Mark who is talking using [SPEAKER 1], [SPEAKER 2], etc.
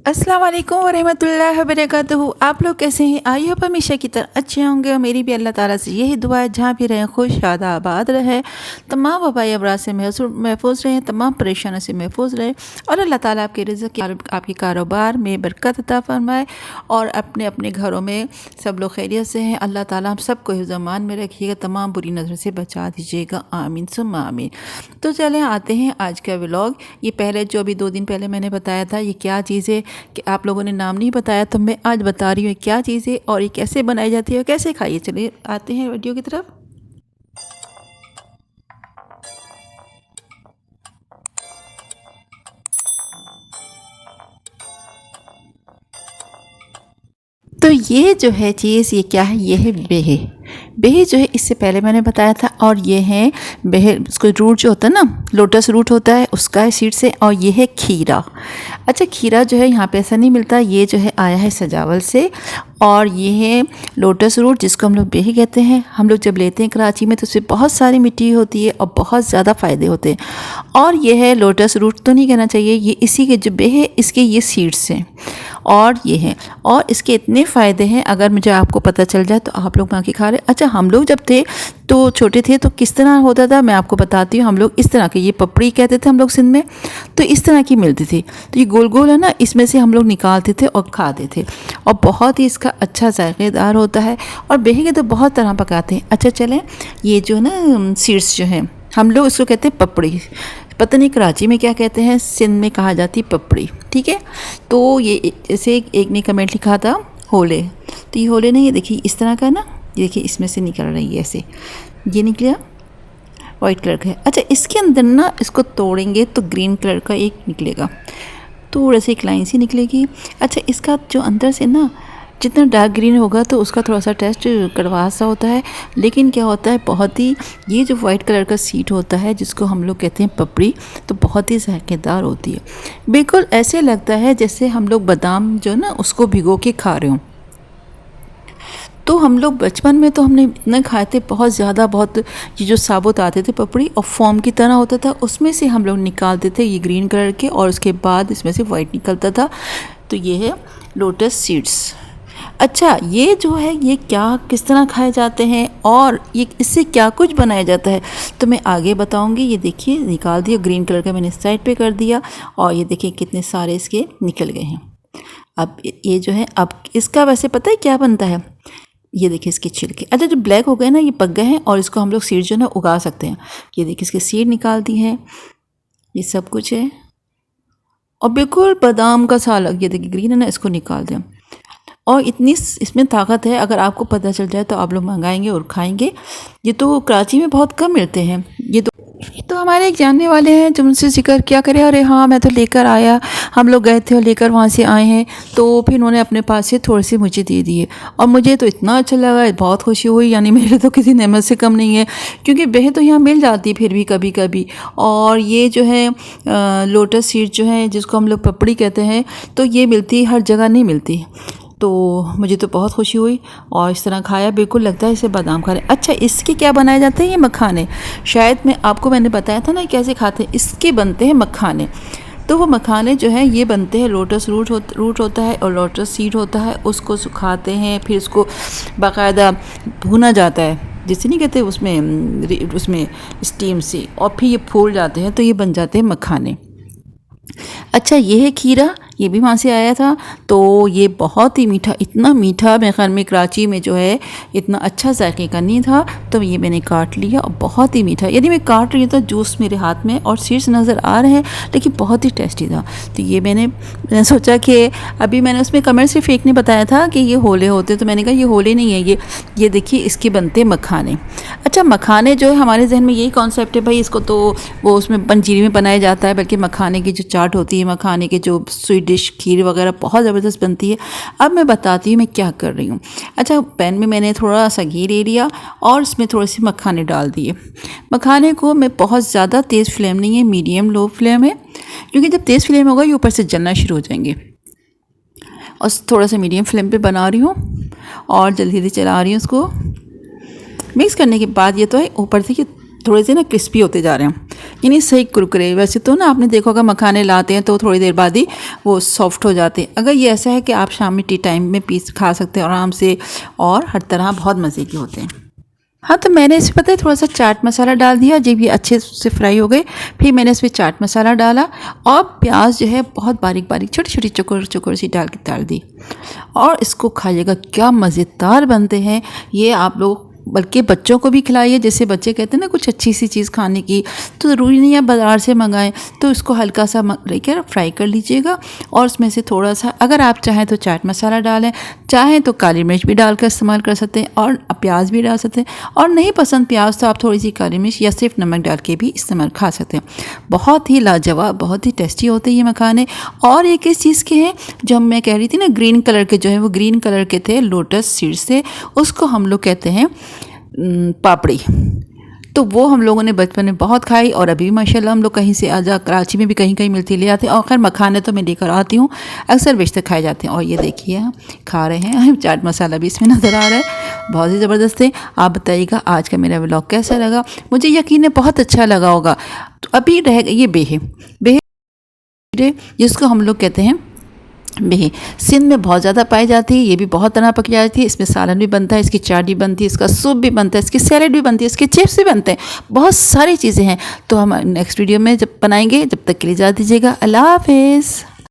[SPEAKER 1] अस्सलाम वालेकुम वरहमतुल्लाहि वबरकातुहू। आप लोग कैसे हैं? आई होप हमेशा की तरह अच्छे होंगे और मेरी भी अल्लाह ताला से यही दुआ है जहाँ भी रहें खुश शाद आबाद रहे, तमाम वबाई अमराज से महफूज रहें, तमाम परेशानियों से महफूज रहे और अल्लाह ताला आपके रिज़्क़ आपके कारोबार में बरकत अता फरमाए और अपने अपने घरों में सब लोग खैरियत से हैं। अल्लाह ताला हम सबको हिफ्ज़ अमान में रखिएगा, तमाम बुरी नज़र से बचा दीजिएगा, आमीन सुम्मा आमीन। तो चलें आते हैं आज का व्लॉग। ये पहले जो अभी 2 दिन पहले मैंने बताया था ये क्या चीज़ है कि आप लोगों ने नाम नहीं बताया, तो मैं आज बता रही हूँ क्या चीज़ है और ये कैसे बनाई जाती है और कैसे खाइए। चलिए आते हैं वीडियो की तरफ। तो ये जो है चीज़ ये क्या है? ये है बेहे। बेहे जो है इससे पहले मैंने बताया था और ये है बेहे, उसको रूट जो होता है ना, लोटस रूट होता है उसका है सीड से। और ये है खीरा। अच्छा, खीरा जो है यहाँ पे ऐसा नहीं मिलता, ये जो है आया है सजावल से। और ये है लोटस रूट जिसको हम लोग बेहे कहते हैं। हम लोग जब लेते हैं कराची में तो उसमें बहुत सारी मिट्टी होती है और बहुत ज़्यादा फ़ायदे होते हैं। और ये है लोटस रूट तो नहीं कहना चाहिए, ये इसी के जो बेहे इसके ये सीड्स हैं और ये हैं। और इसके इतने फ़ायदे हैं, अगर मुझे आपको पता चल जाए तो आप लोग वहाँ की खा रहे। अच्छा, हम लोग जब थे तो छोटे थे तो किस तरह होता था मैं आपको बताती हूँ। हम लोग इस तरह के, ये पपड़ी कहते थे हम लोग सिंध में, तो इस तरह की मिलती थी। तो ये गोल गोल है ना, इसमें से हम लोग निकालते थे और खाते थे और बहुत ही इसका अच्छा जायकेदार होता है। और बेहे के तो बहुत तरह पकाते हैं। अच्छा चलें, ये जो ना सीड्स जो हैं हम लोग इसको कहते हैं पपड़ी। पता नहीं कराची में क्या कहते हैं, सिंध में कहा जाती पपड़ी, ठीक है। तो ये जैसे एक ने कमेंट लिखा था होले, तो ये होले नहीं, ये देखिए इस तरह का ना, ये देखिए इसमें से निकल रही है ऐसे, ये निकला वाइट कलर का है। अच्छा, इसके अंदर ना इसको तोड़ेंगे तो ग्रीन कलर का एक निकलेगा, थोड़ा सी एक लाइन सी निकलेगी। अच्छा, इसका जो अंदर से ना जितना डार्क ग्रीन होगा तो उसका थोड़ा सा टेस्ट कड़वा सा होता है, लेकिन क्या होता है बहुत ही, ये जो वाइट कलर का सीड होता है जिसको हम लोग कहते हैं पपड़ी, तो बहुत ही जायकेदार होती है। बिल्कुल ऐसे लगता है जैसे हम लोग बादाम जो ना उसको भिगो के खा रहे हों। तो हम लोग बचपन में तो हमने इतने खाए थे, बहुत ज़्यादा, बहुत। ये जो साबुत आते थे पपड़ी और फॉर्म की तरह होता था, उसमें से हम लोग निकालते थे ये ग्रीन कलर के और उसके बाद इसमें से वाइट निकलता था। तो ये है लोटस सीड्स। अच्छा, ये जो है ये क्या किस तरह खाए जाते हैं और ये इससे क्या कुछ बनाया जाता है तो मैं आगे बताऊंगी। ये देखिए निकाल दिया, ग्रीन कलर का मैंने साइड पे कर दिया और ये देखिए कितने सारे इसके निकल गए हैं। अब ये जो है, अब इसका वैसे पता है क्या बनता है, ये देखिए इसके छिलके। अच्छा, जो ब्लैक हो गए ना ये पक गए हैं और इसको हम लोग सीड जो है ना उगा सकते हैं। ये देखिए इसके सीड निकाल दी हैं, ये सब कुछ है और बिल्कुल बादाम का सा अलग। ये देखिए ग्रीन है ना, इसको निकाल दें। और इतनी इसमें ताकत है, अगर आपको पता चल जाए तो आप लोग मंगाएंगे और खाएंगे। ये तो कराची में बहुत कम मिलते हैं। ये तो हमारे एक जानने वाले हैं जो उनसे जिक्र क्या करें, अरे हाँ मैं तो लेकर आया, हम लोग गए थे और लेकर वहाँ से आए हैं। तो फिर उन्होंने अपने पास से थोड़े से मुझे दे दिए और मुझे तो इतना अच्छा लगा, बहुत खुशी हुई। यानी मेरे तो किसी नेमत से कम नहीं है, क्योंकि बेहे तो यहाँ मिल जाती है फिर भी कभी कभी। और ये जो है लोटस सीड जो है जिसको हम लोग पपड़ी कहते हैं, तो ये मिलती हर जगह नहीं मिलती। तो मुझे तो बहुत खुशी हुई और इस तरह खाया, बिल्कुल लगता है इसे बादाम खा रहे। अच्छा, इसके क्या बनाए जाते हैं? ये मखाने, शायद मैंने बताया था ना कैसे खाते हैं। इसके बनते हैं मखाने। तो वो मखाने जो है ये बनते हैं, लोटस रूट होता है और लोटस सीड होता है, उसको सुखाते हैं, फिर उसको बाकायदा भुना जाता है, जैसे नहीं कहते उसमें स्टीम से, और फिर ये फूल जाते हैं तो ये बन जाते हैं मखाने। अच्छा, ये है खीरा, ये भी वहाँ से आया था। तो ये बहुत ही मीठा, इतना मीठा, मेरे ख्याल में कराची में जो है इतना अच्छा जायके का नहीं था। तो ये मैंने काट लिया और बहुत ही मीठा, यदि मैं काट रही हूँ तो जूस मेरे हाथ में और सीड्स नज़र आ रहे हैं, लेकिन बहुत ही टेस्टी था। तो ये मैंने सोचा कि अभी मैंने उसमें कमेंट सिर्फ एक ने बताया था कि ये होले होते, तो मैंने कहा ये होले नहीं है, ये देखिए इसके बनते मखाने। अच्छा, मखाने जो है हमारे जहन में यही कॉन्सेप्ट है भाई, इसको तो वो उसमें पंजीरी में बनाया जाता है, बल्कि मखाने की जो चाट होती है, मखाने के जो स्वीट डिश खीर वगैरह बहुत ज़बरदस्त बनती है। अब मैं बताती हूँ मैं क्या कर रही हूँ। अच्छा, पैन में मैंने थोड़ा सा घी ले लिया और उसमें थोड़े से मखाने डाल दिए। मखाने को मैं बहुत ज़्यादा तेज़ फ्लेम नहीं है, मीडियम लो फ्लेम है, क्योंकि जब तेज़ फ्लेम होगा ये ऊपर से जलना शुरू हो जाएंगे। और थोड़ा सा मीडियम फ्लेम पे बना रही हूँ और जल्दी जल्दी चला रही हूँ उसको। मिक्स करने के बाद ये तो है ऊपर से ये थोड़े से ना क्रिस्पी होते जा रहे हैं, यानी सही कुरकुरे। वैसे तो ना आपने देखा होगा मखाने लाते हैं तो थोड़ी देर बाद ही वो सॉफ्ट हो जाते हैं। अगर ये ऐसा है कि आप शाम में टी टाइम में पीस खा सकते हैं आराम से, और हर तरह बहुत मज़े के होते हैं। हाँ, तो मैंने इसमें पता है थोड़ा सा चाट मसाला डाल दिया। जब ये अच्छे से फ्राई हो गए फिर मैंने इसमें चाट मसाला डाला और प्याज जो है बहुत बारीक बारीक छोटी छोटी चुकर चुकर सी डाल दी, और इसको खाइएगा, क्या मज़ेदार बनते हैं ये। आप लोग बल्कि बच्चों को भी खिलाइए। जैसे बच्चे कहते हैं ना कुछ अच्छी सी चीज़ खाने की, तो ज़रूरी नहीं है बाज़ार से मंगाएं। तो इसको हल्का सा लेकर फ्राई कर लीजिएगा, और उसमें से थोड़ा सा अगर आप चाहें तो चाट मसाला डालें, चाहें तो काली मिर्च भी डालकर इस्तेमाल कर सकते हैं, और प्याज भी डाल सकते हैं। और नहीं पसंद प्याज तो आप थोड़ी सी काली मिर्च या सिर्फ नमक डाल के भी इस्तेमाल खा सकते हैं। बहुत ही लाजवाब, बहुत ही टेस्टी होते हैं ये मखाने। और एक इस चीज़ के हैं जो मैं कह रही थी ना, ग्रीन कलर के जो है वो ग्रीन कलर के थे, लोटस सीड्स से, उसको हम लोग कहते हैं पापड़ी। तो वो हम लोगों ने बचपन में बहुत खाई, और अभी माशाल्लाह हम लोग कहीं से आजा कराची में भी कहीं कहीं मिलती ले आते हैं। और खैर मखाने तो मैं लेकर आती हूँ, अक्सर बेचते खाए जाते हैं। और ये देखिए हम खा रहे हैं, चाट मसाला भी इसमें नज़र आ रहा है, बहुत ही ज़बरदस्त है। आप बताइएगा आज का मेरा व्लॉग कैसा लगा, मुझे यकीन है बहुत अच्छा लगा होगा। तो अभी रह गई ये बेहे जिसको हम लोग कहते हैं बेहे, सिंध में बहुत ज़्यादा पाई जाती है। ये भी बहुत तरह पकी जाती है। इसमें सालन भी बनता है, इसकी चाट भी बनती है, इसका सूप भी बनता है, इसकी सैलेड भी बनती है, इसके चिप्स भी बनते हैं, बहुत सारी चीज़ें हैं। तो हम नेक्स्ट वीडियो में जब बनाएंगे, जब तक के लिए इजाज़त दीजिएगा। अल्लाह हाफिज़।